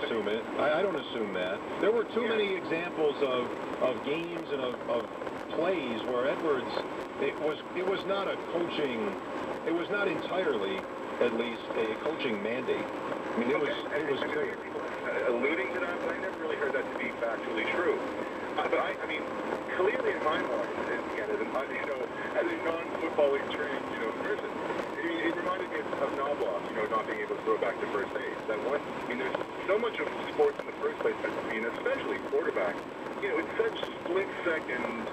assume it. I don't assume that. There were too many examples of games and of plays where Edwards, it was not a coaching, it was not entirely, at least, a coaching mandate. I mean, it was clear. Alluding to that, but I never really heard that to be factually true. But I mean, clearly in my mind, and again, as a non-football trained, person, it reminded me of Knobloch, not being able to throw back to first base. There's so much of sports in the first place, especially quarterback, it's such split-second,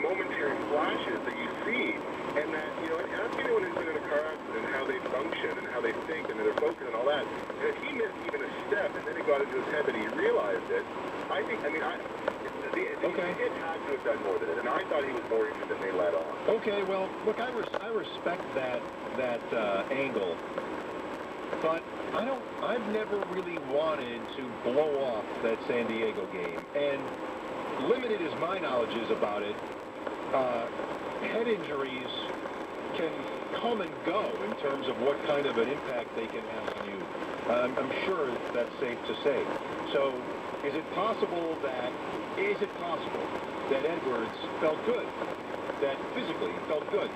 momentary flashes that you see, and that, ask anyone who's been in a car accident how they function and how they think and their focus and all that. And if he missed even a step and then it got into his head that he realized it, it had to have done more than it, and I thought he was more injured than they let on. Okay, well, look, I respect that angle, but I've never really wanted to blow off that San Diego game, and limited as my knowledge is about it, head injuries can come and go in terms of what kind of an impact they can have on you. I'm sure that's safe to say. So, is it possible that Edwards felt good, that physically felt good,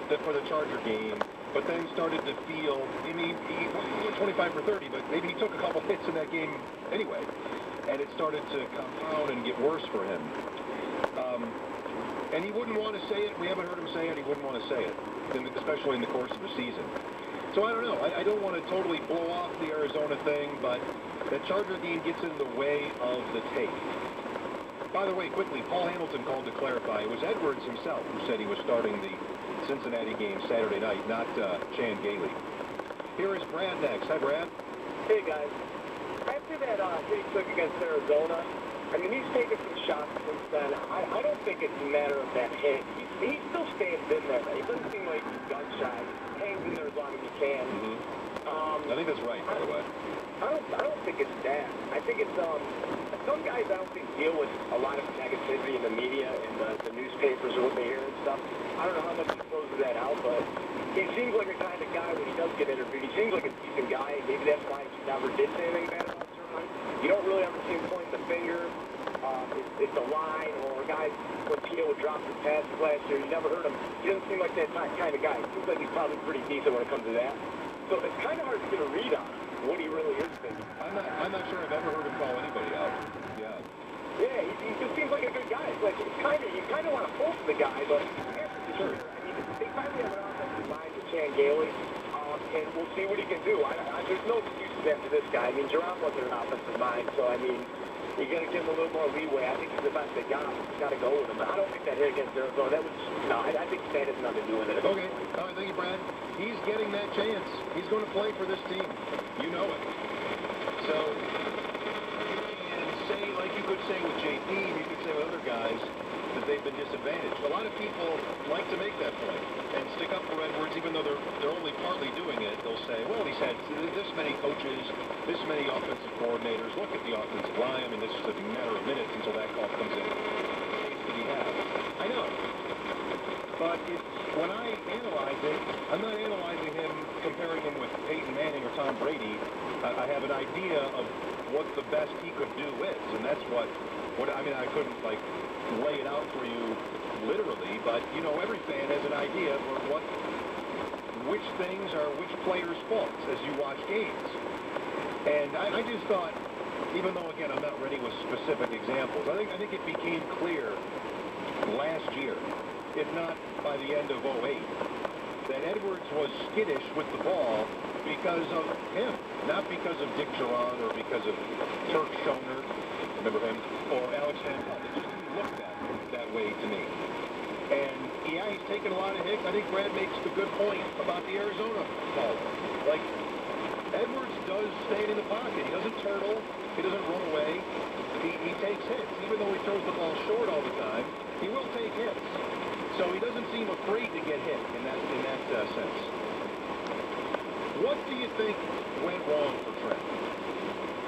that for the Charger game, but then started to feel, he went 25 for 30, but maybe he took a couple hits in that game anyway, and it started to compound and get worse for him. And he wouldn't want to say it. We haven't heard him say it. He wouldn't want to say it, especially in the course of the season. So I don't know. I don't want to totally blow off the Arizona thing, but the Charger game gets in the way of the tape. By the way, quickly, Paul Hamilton called to clarify. It was Edwards himself who said he was starting the Cincinnati game Saturday night, not Chan Gailey. Here is Brad next. Hi, Brad. Hey, guys. After that hit he took against Arizona, I mean, he's taken some shots since then. I don't think it's a matter of that hit. He still stands in there. He doesn't seem like he's gun shy. He hangs in there as long as he can. I think that's right, by the way. I don't think it's that. I think it's some guys I don't think deal with a lot of negativity in the media and the newspapers or what they hear and stuff. I don't know how much he throws that out, but he seems like a kind of guy when he does get interviewed. He seems like a decent guy. Maybe that's why he never did say anything bad about Cerrone. You don't really ever see him point the finger. It's a line, or a guy when Tito would drop his passes last year. You never heard him. He doesn't seem like that kind of guy. He seems like he's probably pretty decent when it comes to that. So it's kind of hard to get a read on what he really is thinking. I'm not sure I've ever heard him call anybody out. Yeah. Yeah, he just seems like a good guy. It's like you kind of want to pull for the guy, but Sure. I mean, they finally have an offensive mind with Chan Gailey, and we'll see what he can do. There's no excuses after this guy. I mean, Jerome wasn't an offensive mind, so I mean, you got to give him a little more leeway. I think he's the best they got. He's got to go with him. But I don't think that hit against Arizona, I think that has nothing to do with it. Okay. All right, thank you, Brad. He's getting that chance. He's going to play for this team. You know it. So, you can say, like you could say with JP, you could say with other guys, that they've been disadvantaged. A lot of people like to make that point and stick up for Edwards, even though they're only partly doing it. They'll say, well, he's had this many coaches, this many offensive coordinators. Look at the offensive line. I mean, this is a matter of minutes until that call comes in. What did he have? I know. But when I analyze it, I'm not analyzing him, comparing him with Peyton Manning or Tom Brady. I have an idea of what the best he could do is, and that's what I mean, I couldn't, like, lay it out for you literally, but, every fan has an idea of which things are which players' faults as you watch games. And I just thought, even though, again, I'm not ready with specific examples, I think it became clear last year, if not by the end of 2008, that Edwards was skittish with the ball because of him, not because of Dick Geron or because of Turk Schoner, remember him, or Alex Van Pelt. It just didn't look that way to me. And, yeah, he's taken a lot of hits. I think Brad makes the good point about the Arizona ball. Like, Edwards does stay in the pocket. He doesn't turtle. He doesn't run away. He takes hits. Even though he throws the ball short all the time, he will take hits. So he doesn't seem afraid to get hit in that sense. What do you think went wrong for Trent?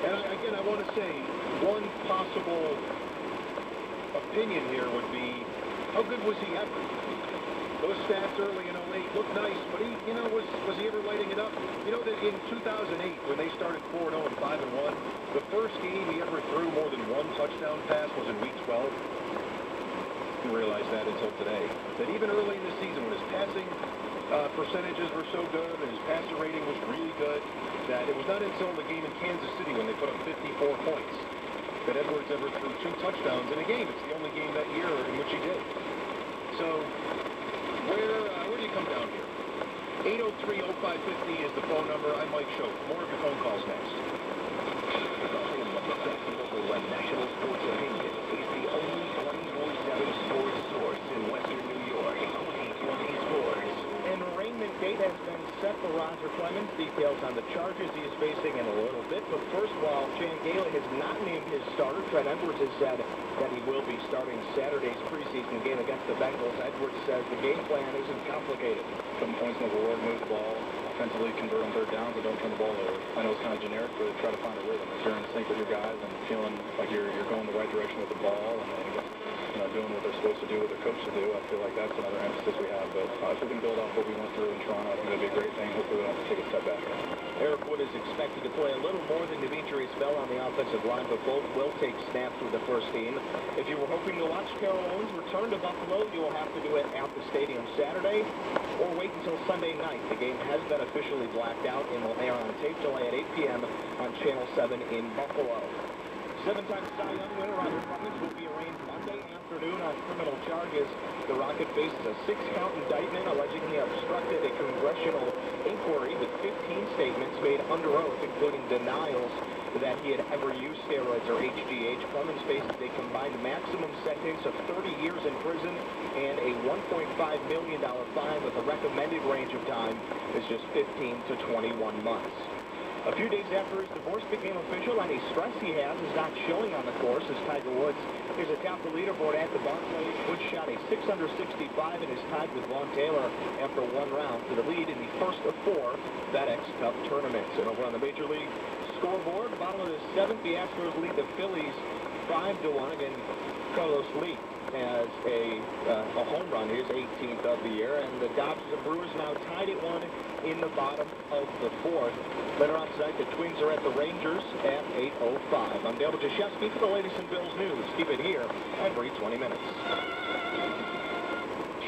And again, I want to say, one possible opinion here would be, how good was he ever? those stats early in 08 looked nice, but he, was he ever lighting it up? You know that in 2008, when they started 4-0 and 5-1, the first game he ever threw more than one touchdown pass was in week 12. Didn't realize that until today. That even early in the season, when his passing percentages were so good and his passer rating was really good, that it was not until the game in Kansas City when they put up 54 points that Edwards ever threw 2 touchdowns in a game. It's the only game that year in which he did. So, where do you come down here? 803-0550 is the phone number. I'm Mike Show. More of your phone calls next. The home of the best local and national sports opinion is the only 24/7 sports source in Western New York. 2020 Sports. An arraignment date has been set for Roger Clemens. Details on the charges he is facing in a little bit. But first, while Chan Gailey has not named his starter, Trent Edwards has said that he will be starting Saturday's preseason game against the Bengals. Edwards says the game plan isn't complicated. Some points in the reward, move the ball, offensively convert on third downs, but don't turn the ball over. I know it's kind of generic, but try to find a rhythm. If you're in sync with your guys and feeling like you're going the right direction with the ball and doing what they're supposed to do, what they're coached to do, I feel like that's another emphasis we have. But if we can build off what we went through in Toronto, I think that'd be a great thing. Hopefully we don't have to take a step back. Eric Wood is expected to play a little more than Demetrius Bell on the offensive line, but both will take snaps with the first team. If you were hoping to watch Carol Owens return to Buffalo, you will have to do it at the stadium Saturday or wait until Sunday night. The game has been officially blacked out and will air on tape delay at 8 p.m. on Channel 7 in Buffalo. 7-time Cy Young winner Roger Clemens will be arraigned Monday afternoon on criminal charges. The Rocket faces a 6-count indictment alleging he obstructed a congressional inquiry with 15 statements made under oath, including denials that he had ever used steroids or HGH. Clemens faces a combined maximum sentence of 30 years in prison and a $1.5 million fine, with a recommended range of time is just 15 to 21 months. A few days after his divorce became official, any stress he has is not showing on the course as Tiger Woods is atop the leaderboard at the Barclays. Woods shot a 665 and is tied with Vaughn Taylor after one round for the lead in the first of 4 FedEx Cup tournaments. And over on the Major League scoreboard, bottom of the 7th, the Astros lead the Phillies 5-1. Again, Carlos Lee has a home run, his 18th of the year, and the Dodgers and Brewers now tied at 1 in the bottom of the 4th. Later on tonight, the Twins are at the Rangers at 8:05. I'm Dale Jashevsky for the latest in Bills news. Keep it here every 20 minutes.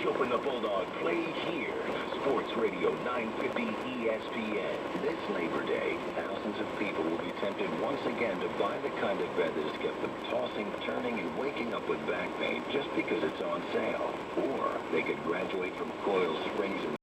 Chopin the Bulldog plays here. Sports Radio 950 ESPN. This Labor Day, thousands of people will be tempted once again to buy the kind of bed that has kept them tossing, turning, and waking up with back pain just because it's on sale. Or they could graduate from coil springs and